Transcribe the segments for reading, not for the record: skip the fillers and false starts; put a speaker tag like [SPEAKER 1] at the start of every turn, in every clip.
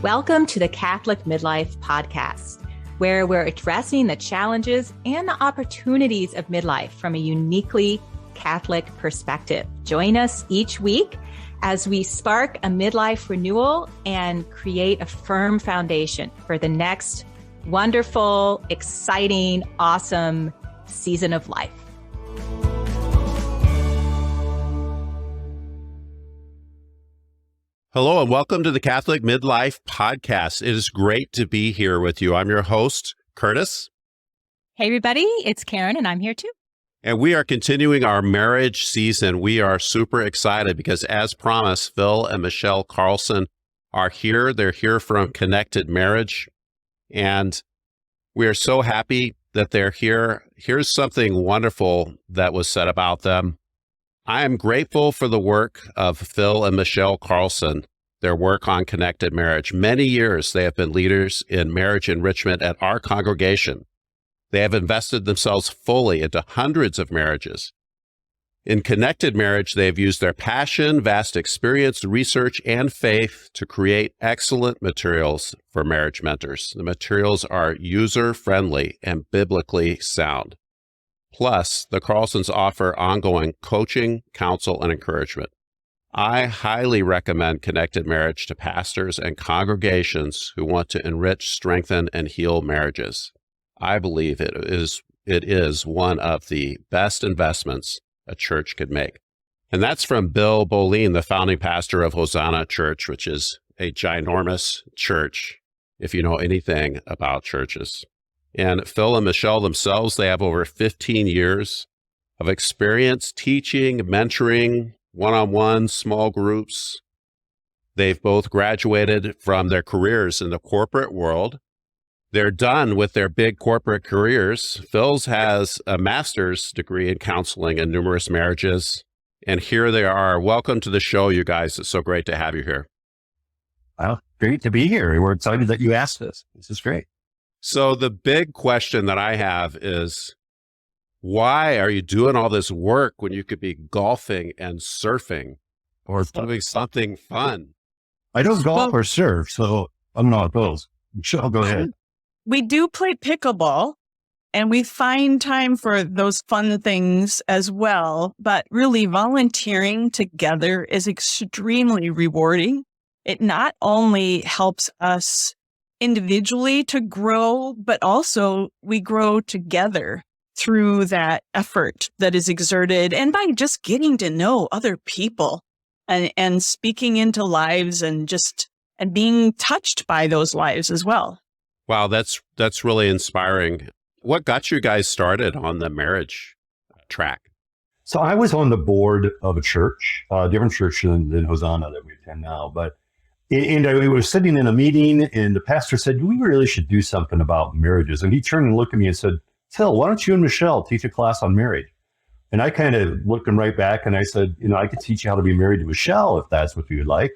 [SPEAKER 1] Welcome to the Catholic Midlife podcast, where we're addressing the challenges and the opportunities of midlife from a uniquely Catholic perspective. Join us each week as we spark a midlife renewal and create a firm foundation for the next wonderful, exciting, awesome season of life.
[SPEAKER 2] Hello and welcome to the Catholic Midlife podcast. It is great to be here with you. I'm your host, Curtis.
[SPEAKER 3] Hey, everybody. It's Karen, and I'm here too.
[SPEAKER 2] And we are continuing our marriage season. We are super excited because, as promised, Phil and Michelle Carlson are here. They're here from Connected Marriage. And we are so happy that they're here. Here's something wonderful that was said about them. I am grateful for the work of Phil and Michelle Carlson, their work on Connected Marriage. Many years they have been leaders in marriage enrichment at our congregation. They have invested themselves fully into hundreds of marriages. In Connected Marriage, they have used their passion, vast experience, research, and faith to create excellent materials for marriage mentors. The materials are user-friendly and biblically sound. Plus, the Carlsons offer ongoing coaching, counsel, and encouragement. I highly recommend Connected Marriage to pastors and congregations who want to enrich, strengthen, and heal marriages. I believe it is one of the best investments a church could make. And that's from Bill Boleen, the founding pastor of Hosanna Church, which is a ginormous church, if you know anything about churches. And Phil and Michelle themselves, they have over 15 years of experience teaching, mentoring, one-on-one, small groups. They've both graduated from their careers in the corporate world. They're done with their big corporate careers. Phil's has a master's degree in counseling and numerous marriages. And here they are. Welcome to the show, you guys. It's so great to have you here.
[SPEAKER 4] Well, great to be here. We're excited that you asked us. This is great.
[SPEAKER 2] So the big question that I have is, why are you doing all this work when you could be golfing and surfing or doing something fun?
[SPEAKER 4] I don't golf or surf, so I'm not those. Michelle, go ahead.
[SPEAKER 5] We do play pickleball, and we find time for those fun things as well. But really, volunteering together is extremely rewarding. It not only helps us individually to grow, but also we grow together through that effort that is exerted and by just getting to know other people and speaking into lives and being touched by those lives as well.
[SPEAKER 2] Wow, that's really inspiring. What got you guys started on the marriage track?
[SPEAKER 4] So I was on the board of a church, different church than Hosanna that we attend now, but and I was sitting in a meeting and the pastor said, we really should do something about marriages. And he turned and looked at me and said, Phil, why don't you and Michelle teach a class on marriage? And I kind of looked him right back and I said, I could teach you how to be married to Michelle if that's what you'd like.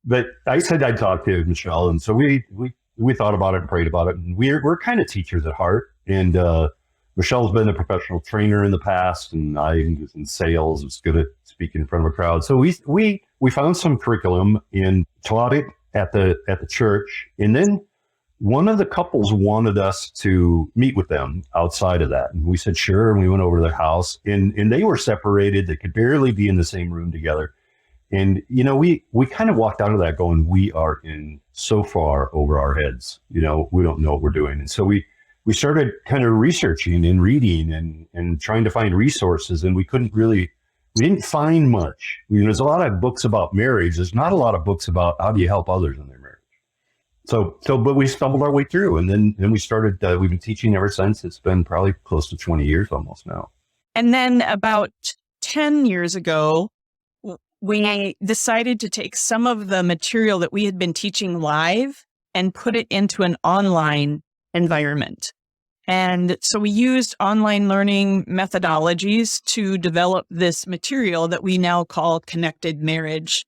[SPEAKER 4] But I said I'd talk to Michelle. And so we thought about it and prayed about it. And we're kind of teachers at heart. And Michelle's been a professional trainer in the past, and I was in sales, was good at speaking in front of a crowd. So we found some curriculum and taught it at the church. And then one of the couples wanted us to meet with them outside of that. And we said, sure. And we went over to their house and they were separated. They could barely be in the same room together. And, we kind of walked out of that going, we are in so far over our heads. We don't know what we're doing. And so we started kind of researching and reading and trying to find resources. And we didn't find much. There's a lot of books about marriage. There's not a lot of books about how do you help others in their marriage. But we stumbled our way through, and then we started, we've been teaching ever since. It's been probably close to 20 years almost now.
[SPEAKER 5] And then about 10 years ago, we decided to take some of the material that we had been teaching live and put it into an online environment. And so we used online learning methodologies to develop this material that we now call Connected Marriage.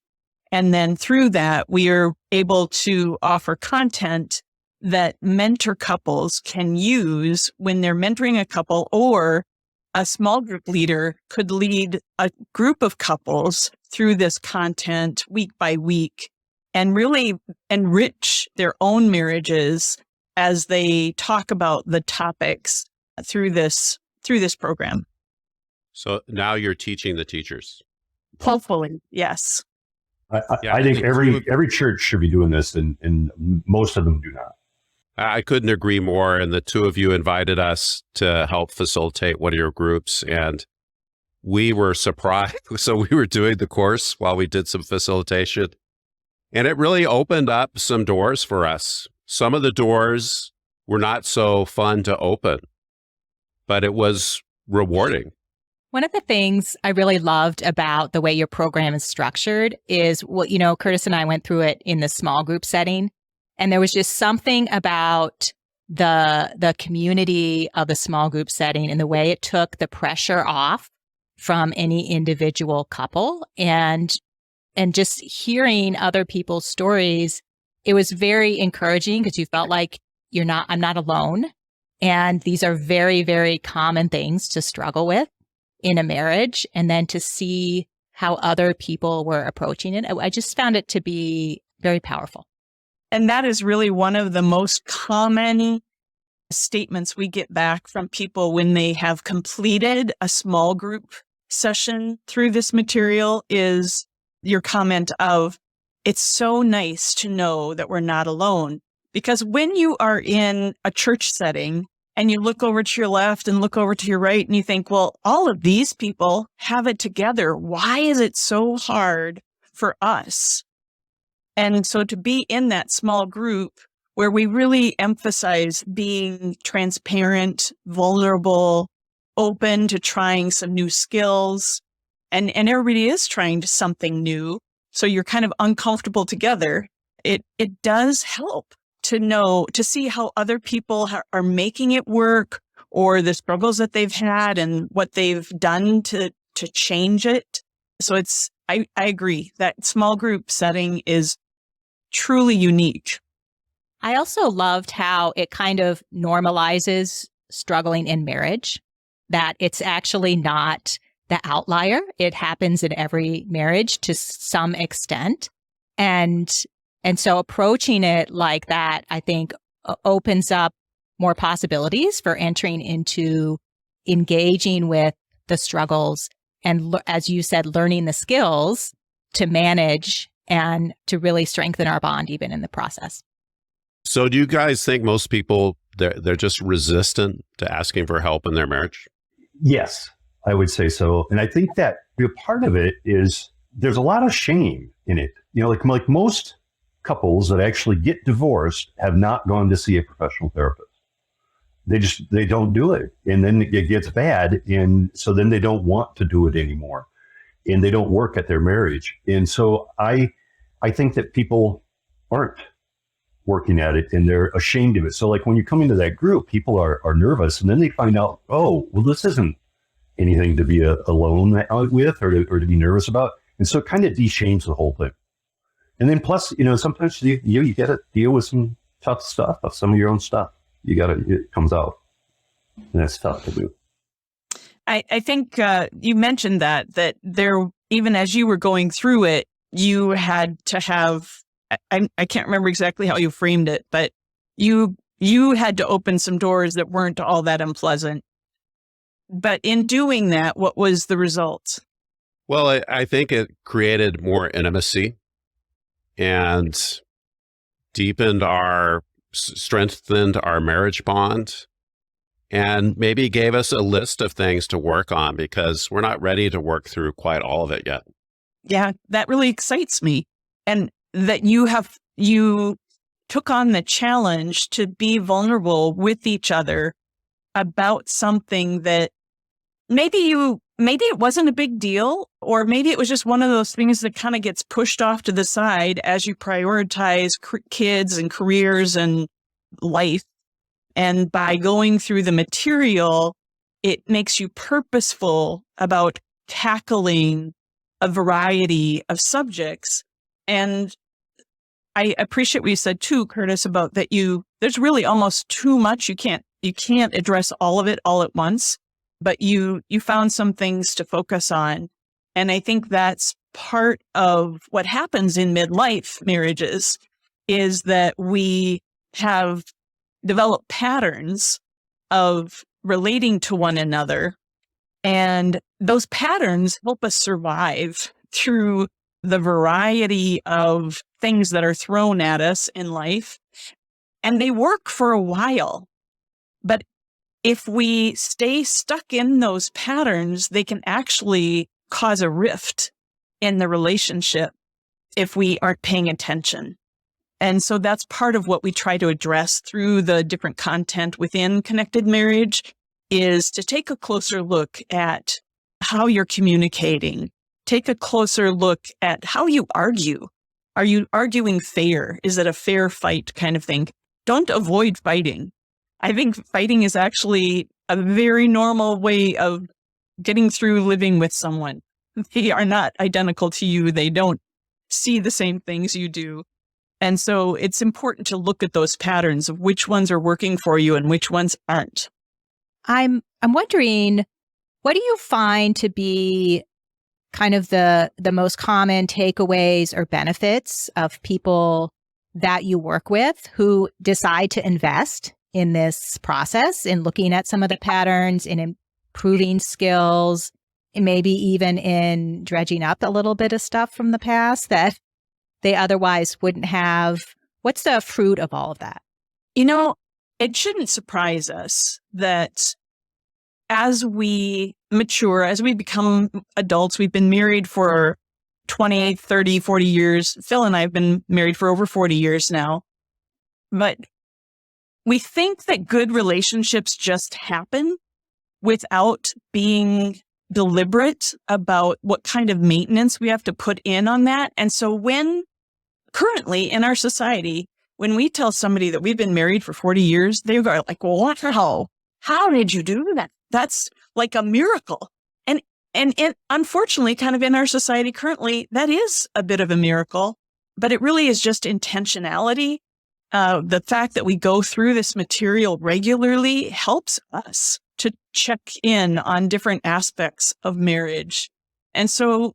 [SPEAKER 5] And then through that, we are able to offer content that mentor couples can use when they're mentoring a couple, or a small group leader could lead a group of couples through this content week by week and really enrich their own marriages as they talk about the topics through this program.
[SPEAKER 2] So now you're teaching the teachers.
[SPEAKER 5] Hopefully, yes.
[SPEAKER 4] I think every church should be doing this, and most of them do not.
[SPEAKER 2] I couldn't agree more. And the two of you invited us to help facilitate one of your groups, and we were surprised. So we were doing the course while we did some facilitation, and it really opened up some doors for us. Some of the doors were not so fun to open, but it was rewarding.
[SPEAKER 3] One of the things I really loved about the way your program is structured is, well, Curtis and I went through it in the small group setting, and there was just something about the community of the small group setting and the way it took the pressure off from any individual couple, and just hearing other people's stories, it was very encouraging because you felt like I'm not alone. And these are very, very common things to struggle with in a marriage. And then to see how other people were approaching it, I just found it to be very powerful.
[SPEAKER 5] And that is really one of the most common statements we get back from people when they have completed a small group session through this material is your comment of, it's so nice to know that we're not alone. Because when you are in a church setting and you look over to your left and look over to your right and you think, well, all of these people have it together. Why is it so hard for us? And so to be in that small group where we really emphasize being transparent, vulnerable, open to trying some new skills, and everybody is trying something new. So you're kind of uncomfortable together. It does help to see how other people are making it work, or the struggles that they've had and what they've done to change it. So I agree that small group setting is truly unique.
[SPEAKER 3] I also loved how it kind of normalizes struggling in marriage, that it's actually not the outlier. It happens in every marriage to some extent. And so approaching it like that, I think, opens up more possibilities for entering into engaging with the struggles and, as you said, learning the skills to manage and to really strengthen our bond even in the process.
[SPEAKER 2] So do you guys think most people, they're just resistant to asking for help in their marriage?
[SPEAKER 4] Yes, I would say so. And I think that part of it is there's a lot of shame in it. Like most couples that actually get divorced have not gone to see a professional therapist. They don't do it. And then it gets bad. And so then they don't want to do it anymore. And they don't work at their marriage. And so I think that people aren't working at it and they're ashamed of it. So like when you come into that group, people are nervous, and then they find out, oh, well, this isn't anything to be alone with or to be nervous about. And so it kind of de-shames the whole thing. And then plus, sometimes you got to deal with some tough stuff, some of your own stuff. It comes out, and that's tough to do.
[SPEAKER 5] I think you mentioned that there, even as you were going through it, you had to have, I can't remember exactly how you framed it, but you had to open some doors that weren't all that unpleasant. But in doing that, what was the result?
[SPEAKER 2] Well, I think it created more intimacy and strengthened our marriage bond, and maybe gave us a list of things to work on because we're not ready to work through quite all of it yet.
[SPEAKER 5] Yeah, that really excites me. And that you took on the challenge to be vulnerable with each other about something that maybe it wasn't a big deal, or maybe it was just one of those things that kind of gets pushed off to the side as you prioritize kids and careers and life. And by going through the material, it makes you purposeful about tackling a variety of subjects. And I appreciate what you said too, Curtis, about that there's really almost too much. You can't address all of it all at once, but you found some things to focus on. And I think that's part of what happens in midlife marriages is that we have developed patterns of relating to one another. And those patterns help us survive through the variety of things that are thrown at us in life. And they work for a while. But if we stay stuck in those patterns, they can actually cause a rift in the relationship if we aren't paying attention. And so that's part of what we try to address through the different content within Connected Marriage is to take a closer look at how you're communicating. Take a closer look at how you argue. Are you arguing fair? Is it a fair fight kind of thing? Don't avoid fighting. I think fighting is actually a very normal way of getting through living with someone. They are not identical to you. They don't see the same things you do. And so it's important to look at those patterns of which ones are working for you and which ones aren't.
[SPEAKER 3] I'm wondering, what do you find to be kind of the most common takeaways or benefits of people that you work with who decide to invest in this process, in looking at some of the patterns, in improving skills, and maybe even in dredging up a little bit of stuff from the past that they otherwise wouldn't have? What's the fruit of all of that?
[SPEAKER 5] You know, it shouldn't surprise us that as we mature, as we become adults, we've been married for 20, 30, 40 years. Phil and I have been married for over 40 years now. But we think that good relationships just happen without being deliberate about what kind of maintenance we have to put in on that. And so currently in our society, when we tell somebody that we've been married for 40 years, they go like, well, what the hell? How did you do that? That's like a miracle. And unfortunately, kind of in our society currently, that is a bit of a miracle, but it really is just intentionality. The fact that we go through this material regularly helps us to check in on different aspects of marriage. And so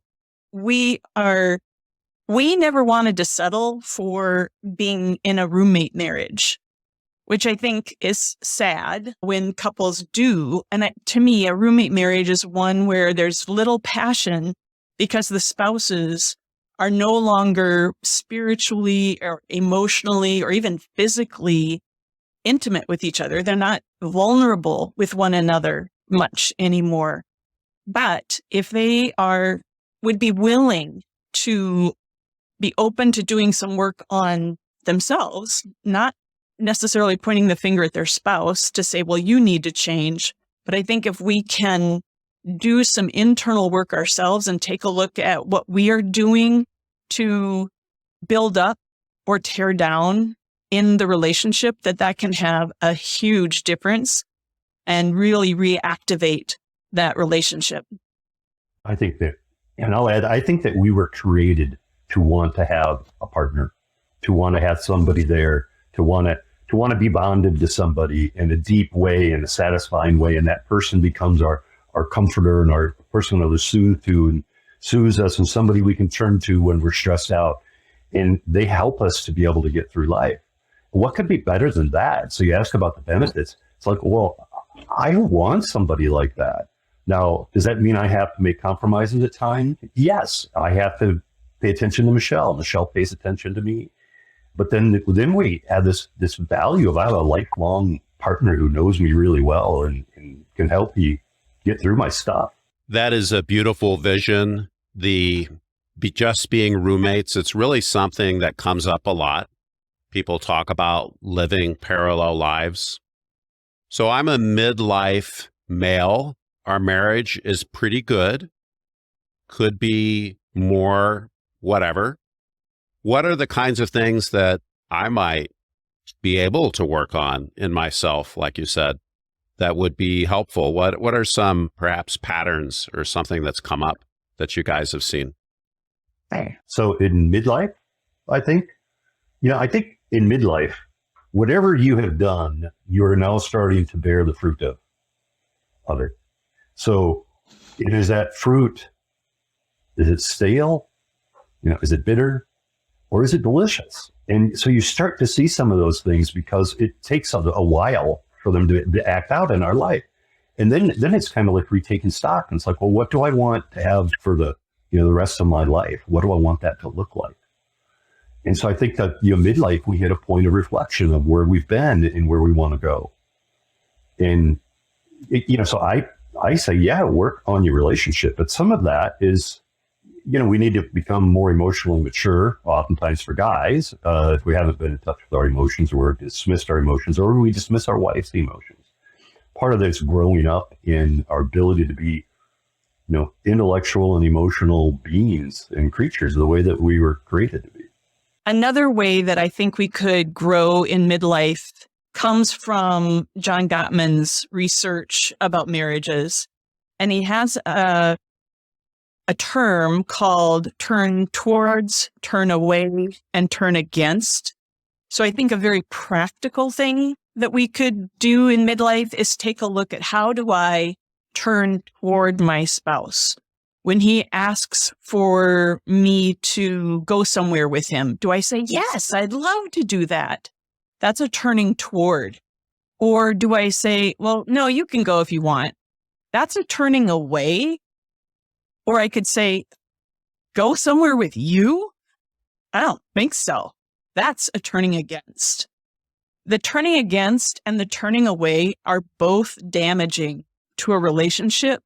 [SPEAKER 5] we never wanted to settle for being in a roommate marriage, which I think is sad when couples do. And to me, a roommate marriage is one where there's little passion because the spouses are no longer spiritually or emotionally or even physically intimate with each other. They're not vulnerable with one another much anymore. But if they would be willing to be open to doing some work on themselves, not necessarily pointing the finger at their spouse to say, well, you need to change. But I think if we can do some internal work ourselves and take a look at what we are doing to build up or tear down in the relationship, that can have a huge difference and really reactivate that relationship.
[SPEAKER 4] I think that, and I'll add, I think that we were created to want to have a partner, to want to have somebody there, to want to be bonded to somebody in a deep way, in a satisfying way. And that person becomes our comforter and our person to soothe to and soothes us and somebody we can turn to when we're stressed out. And they help us to be able to get through life. What could be better than that? So you ask about the benefits. It's like, well, I want somebody like that. Now, does that mean I have to make compromises at times? Yes, I have to pay attention to Michelle. Michelle pays attention to me. But then we have this value of I have a lifelong partner who knows me really well and can help me get through my stuff.
[SPEAKER 2] That is a beautiful vision. Just being roommates, it's really something that comes up a lot. People talk about living parallel lives. So I'm a midlife male. Our marriage is pretty good. Could be more, whatever. What are the kinds of things that I might be able to work on in myself, like you said, that would be helpful? What are some perhaps patterns or something that's come up that you guys have seen?
[SPEAKER 4] So in midlife, I think in midlife, whatever you have done, you are now starting to bear the fruit of it. So it is that fruit Is it stale? Is it bitter? Or is it delicious? And so you start to see some of those things because it takes a while for them to act out in our life. And then it's kind of like retaking stock. And it's like, well, what do I want to have for the rest of my life? What do I want that to look like? And so I think that, midlife, we hit a point of reflection of where we've been and where we want to go. And, so I say, yeah, work on your relationship. But some of that is, we need to become more emotionally mature, oftentimes for guys, if we haven't been in touch with our emotions or dismissed our emotions, or we dismiss our wife's emotions. Part of this growing up in our ability to be, intellectual and emotional beings and creatures the way that we were created to be.
[SPEAKER 5] Another way that I think we could grow in midlife comes from John Gottman's research about marriages. And he has a term called turn towards, turn away, and turn against. So I think a very practical thing that we could do in midlife is take a look at how do I turn toward my spouse? When he asks for me to go somewhere with him, do I say, yes, I'd love to do that? That's a turning toward. Or do I say, well, no, you can go if you want? That's a turning away. Or I could say, go somewhere with you? I don't think so. That's a turning against. The turning against and the turning away are both damaging to a relationship.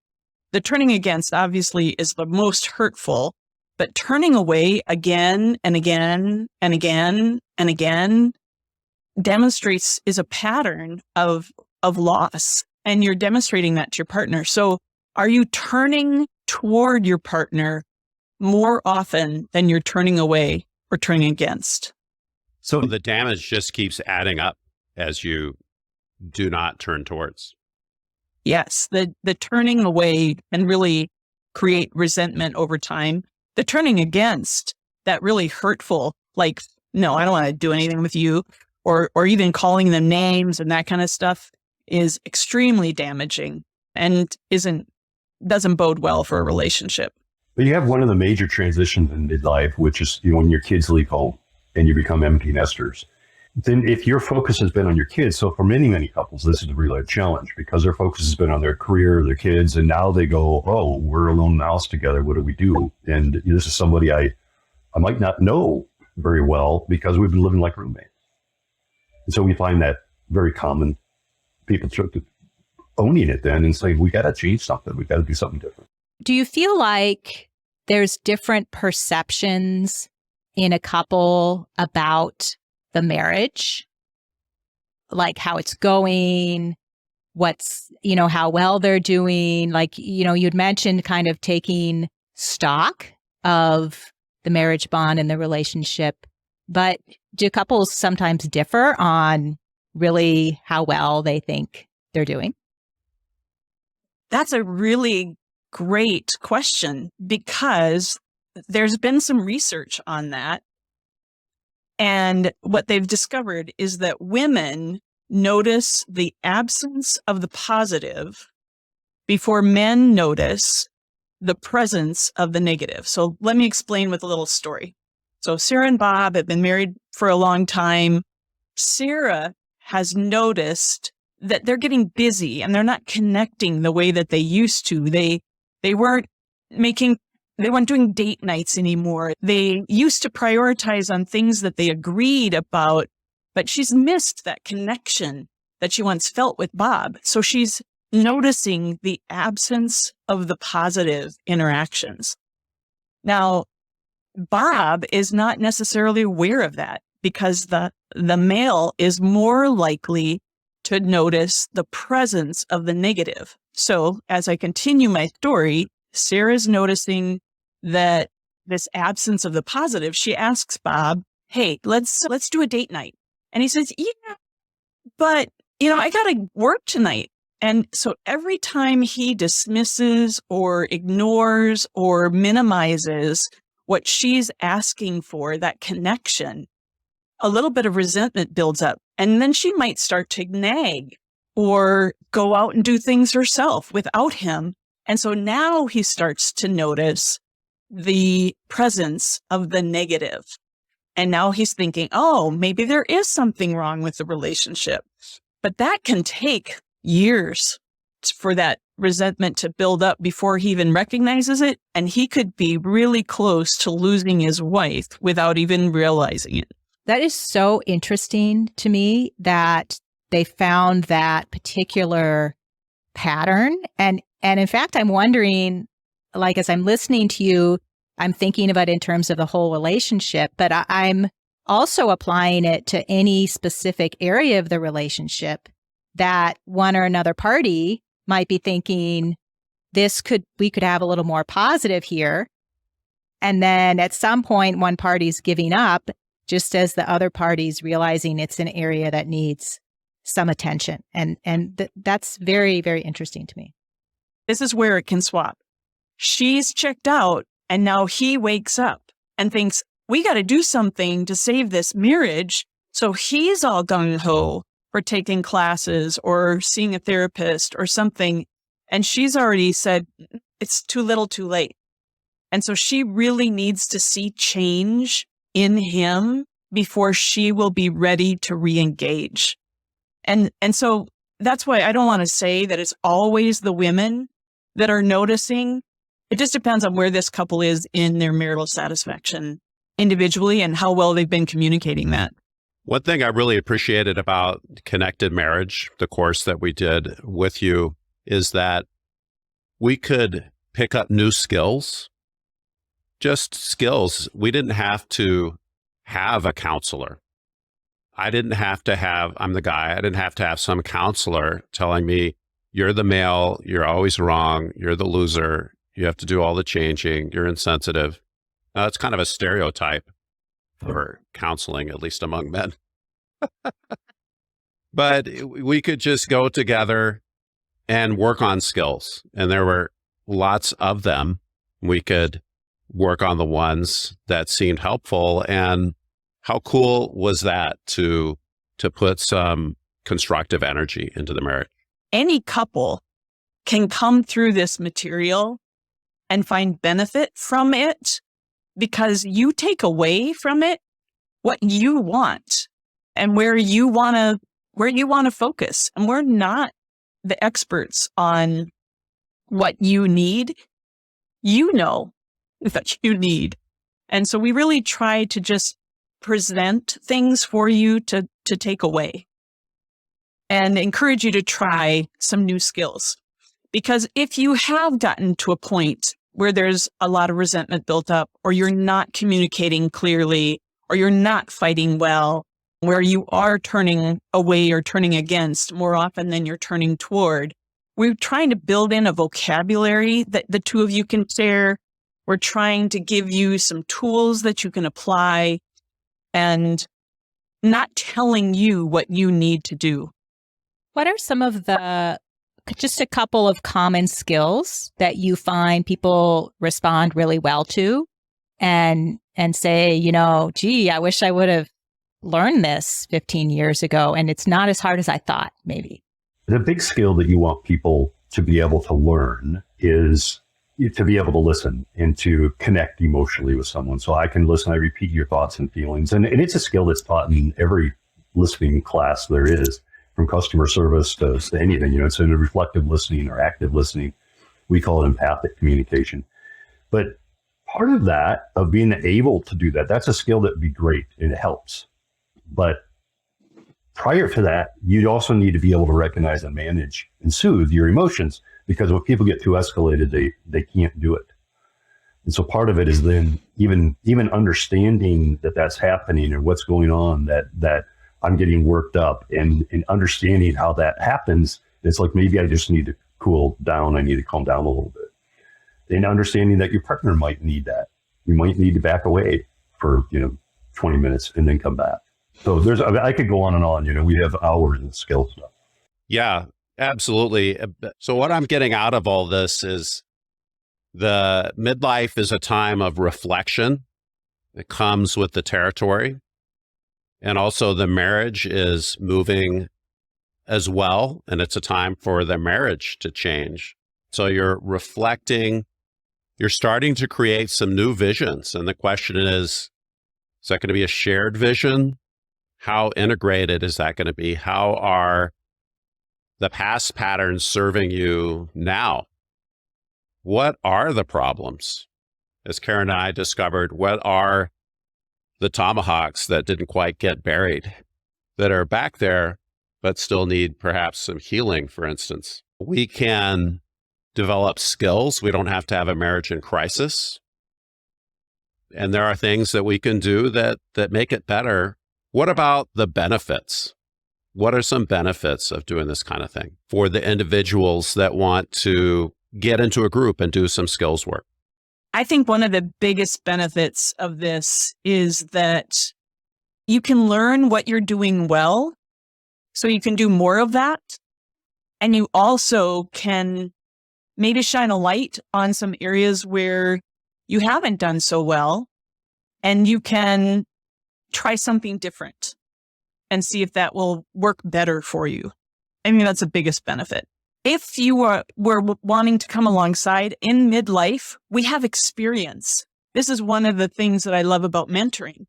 [SPEAKER 5] The turning against obviously is the most hurtful, but turning away again and again and again and again demonstrates is a pattern of loss. And you're demonstrating that to your partner. So are you turning toward your partner more often than you're turning away or turning against?
[SPEAKER 2] So the damage just keeps adding up as you do not turn towards.
[SPEAKER 5] Yes, the turning away can really create resentment over time. The turning against, that really hurtful, like, no, I don't want to do anything with you, or even calling them names and that kind of stuff is extremely damaging and doesn't bode well for a relationship.
[SPEAKER 4] But you have one of the major transitions in midlife, which is when your kids leave home and you become empty nesters. Then if your focus has been on your kids, so for many, many couples, this is really a challenge because their focus has been on their career, their kids, and now they go, oh, we're alone in the house together. What do we do? And this is somebody I might not know very well because we've been living like roommates. And so we find that very common. People start owning it then and saying, we got to change something. We got to do something different.
[SPEAKER 3] Do you feel like there's different perceptions in a couple about the marriage, like how it's going, how well they're doing? Like, you'd mentioned kind of taking stock of the marriage bond and the relationship, but do couples sometimes differ on really how well they think they're doing?
[SPEAKER 5] That's a really great question because there's been some research on that. And what they've discovered is that women notice the absence of the positive before men notice the presence of the negative. So let me explain with a little story. So Sarah and Bob have been married for a long time. Sarah has noticed that they're getting busy and they're not connecting the way that they used to. They weren't doing date nights anymore. They used to prioritize on things that they agreed about, but she's missed that connection that she once felt with Bob. So she's noticing the absence of the positive interactions. Now, Bob is not necessarily aware of that because the male is more likely to notice the presence of the negative. So as I continue my story, Sarah's noticing that this absence of the positive. She asks Bob, hey, let's do a date night. And he says, yeah, but I got to work tonight. And so every time he dismisses or ignores or minimizes what she's asking for, that connection, a little bit of resentment builds up. And then she might start to nag or go out and do things herself without him. And so now he starts to notice the presence of the negative. And now he's thinking, oh, maybe there is something wrong with the relationship. But that can take years for that resentment to build up before he even recognizes it. And he could be really close to losing his wife without even realizing it.
[SPEAKER 3] That is so interesting to me that they found that particular pattern. And in fact, I'm wondering, like, as I'm listening to you, I'm thinking about it in terms of the whole relationship, but I'm also applying it to any specific area of the relationship that one or another party might be thinking, we could have a little more positive here. And then at some point, one party's giving up, just as the other party's realizing it's an area that needs some attention. And that's very, very interesting to me.
[SPEAKER 5] This is where it can swap. She's checked out, and now he wakes up and thinks, we got to do something to save this marriage. So he's all gung-ho for taking classes or seeing a therapist or something. And she's already said, it's too little too late. And so she really needs to see change in him before she will be ready to re-engage. And so that's why I don't want to say that it's always the women that are noticing. It just depends on where this couple is in their marital satisfaction individually and how well they've been communicating that.
[SPEAKER 2] One thing I really appreciated about Connected Marriage, the course that we did with you, is that we could pick up new skills, just skills. We didn't have to have a counselor. I'm the guy, I didn't have to have some counselor telling me, you're the male, you're always wrong, you're the loser, you have to do all the changing, you're insensitive. Now, that's kind of a stereotype for counseling, at least among men. But we could just go together and work on skills. And there were lots of them. We could work on the ones that seemed helpful. And how cool was that to put some constructive energy into the marriage?
[SPEAKER 5] Any couple can come through this material and find benefit from it because you take away from it what you want and where you want to focus. And we're not the experts on what you need. You know that you need. And so we really try to just present things for you to take away and encourage you to try some new skills. Because if you have gotten to a point where there's a lot of resentment built up, or you're not communicating clearly, or you're not fighting well, where you are turning away or turning against more often than you're turning toward, we're trying to build in a vocabulary that the two of you can share. We're trying to give you some tools that you can apply and not telling you what you need to do.
[SPEAKER 3] What are some of just a couple of common skills that you find people respond really well to and say, gee, I wish I would have learned this 15 years ago, and it's not as hard as I thought, maybe?
[SPEAKER 4] The big skill that you want people to be able to learn is to be able to listen and to connect emotionally with someone. So I can listen, I repeat your thoughts and feelings. And it's a skill that's taught in every listening class there is, from customer service to anything. It's in reflective listening or active listening. We call it empathic communication. But part of that, of being able to do that, that's a skill that would be great and it helps. But prior to that, you'd also need to be able to recognize and manage and soothe your emotions, because when people get too escalated, they can't do it. And so part of it is then even understanding that that's happening or what's going on, that I'm getting worked up, and understanding how that happens. It's like, maybe I just need to cool down. I need to calm down a little bit. And understanding that your partner might need that. You might need to back away for, 20 minutes and then come back. So I could go on and on. We have hours of skill stuff.
[SPEAKER 2] Yeah, absolutely. So what I'm getting out of all this is the midlife is a time of reflection. It comes with the territory. And also the marriage is moving as well. And it's a time for the marriage to change. So you're reflecting, You're starting to create some new visions. And the question is that going to be a shared vision? How integrated is that going to be? How are the past patterns serving you now? What are the problems? As Karen and I discovered, what are the tomahawks that didn't quite get buried, that are back there, but still need perhaps some healing, for instance? We can develop skills. We don't have to have a marriage in crisis. And there are things that we can do that make it better. What about the benefits? What are some benefits of doing this kind of thing for the individuals that want to get into a group and do some skills work?
[SPEAKER 5] I think one of the biggest benefits of this is that you can learn what you're doing well, so you can do more of that. And you also can maybe shine a light on some areas where you haven't done so well, and you can try something different and see if that will work better for you. I mean, that's the biggest benefit. If you were wanting to come alongside in midlife, we have experience. This is one of the things that I love about mentoring.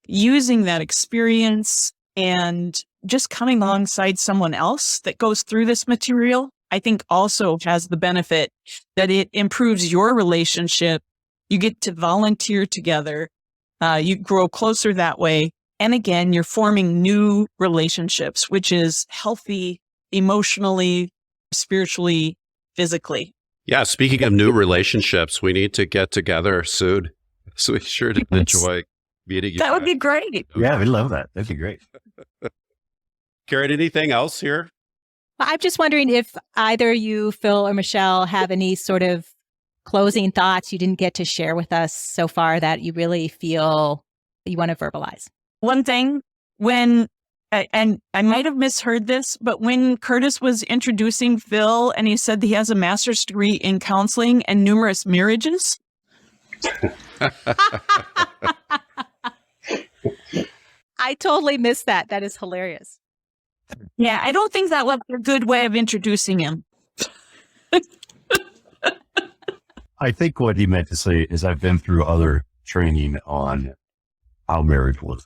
[SPEAKER 5] Using that experience and just coming alongside someone else that goes through this material, I think also has the benefit that it improves your relationship. You get to volunteer together. You grow closer that way. And again, you're forming new relationships, which is healthy emotionally, spiritually, physically.
[SPEAKER 2] Yeah. Speaking of new relationships, we need to get together soon. So we sure did enjoy meeting you.
[SPEAKER 5] That would be great.
[SPEAKER 4] Yeah, we love that. That'd be great.
[SPEAKER 2] Karen, anything else here?
[SPEAKER 3] Well, I'm just wondering if either you, Phil or Michelle, have any sort of closing thoughts you didn't get to share with us so far that you really feel you want to verbalize.
[SPEAKER 5] One thing, and I might have misheard this, but when Curtis was introducing Phil and he said that he has a master's degree in counseling and numerous marriages.
[SPEAKER 3] I totally missed that. That is hilarious.
[SPEAKER 5] Yeah, I don't think that was a good way of introducing him.
[SPEAKER 4] I think what he meant to say is I've been through other training on how marriage was.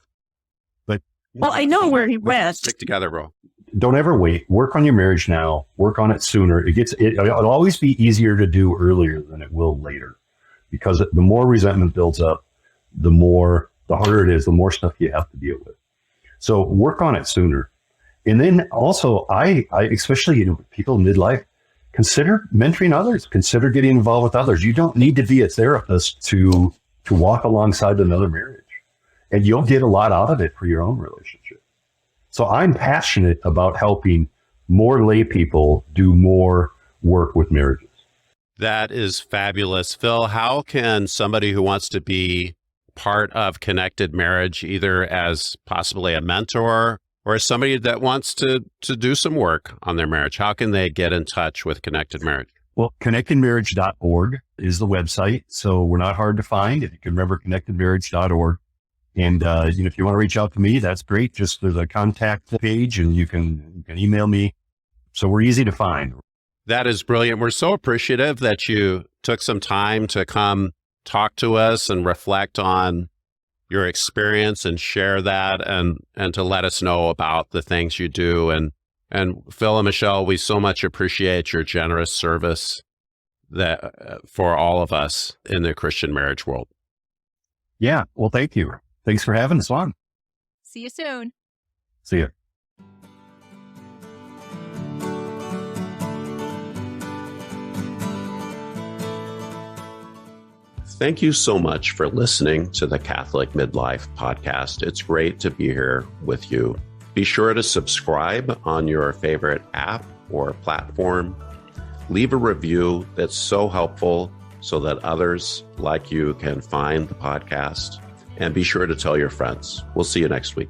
[SPEAKER 4] But
[SPEAKER 5] well, I know where he went.
[SPEAKER 2] Stick together, bro.
[SPEAKER 4] Don't ever wait. Work on your marriage now. Work on it sooner. It'll always be easier to do earlier than it will later, because the more resentment builds up, the harder it is, the more stuff you have to deal with. So work on it sooner. And then also, I especially people in midlife, consider mentoring others. Consider getting involved with others. You don't need to be a therapist to walk alongside another marriage, and you'll get a lot out of it for your own relationship. So I'm passionate about helping more lay people do more work with marriages.
[SPEAKER 2] That is fabulous. Phil, how can somebody who wants to be part of Connected Marriage, either as possibly a mentor or as somebody that wants to do some work on their marriage, how can they get in touch with Connected Marriage?
[SPEAKER 4] Well, connectedmarriage.org is the website. So we're not hard to find. If you can remember, connectedmarriage.org. And if you want to reach out to me, that's great. Just there's a contact page and you can email me. So we're easy to find.
[SPEAKER 2] That is brilliant. We're so appreciative that you took some time to come talk to us and reflect on your experience and share that and to let us know about the things you do. And Phil and Michelle, we so much appreciate your generous service that for all of us in the Christian marriage world.
[SPEAKER 4] Yeah. Well, thank you. Thanks for having us on.
[SPEAKER 3] See you soon.
[SPEAKER 4] See you.
[SPEAKER 2] Thank you so much for listening to the Catholic Midlife podcast. It's great to be here with you. Be sure to subscribe on your favorite app or platform. Leave a review. That's so helpful so that others like you can find the podcast. And be sure to tell your friends. We'll see you next week.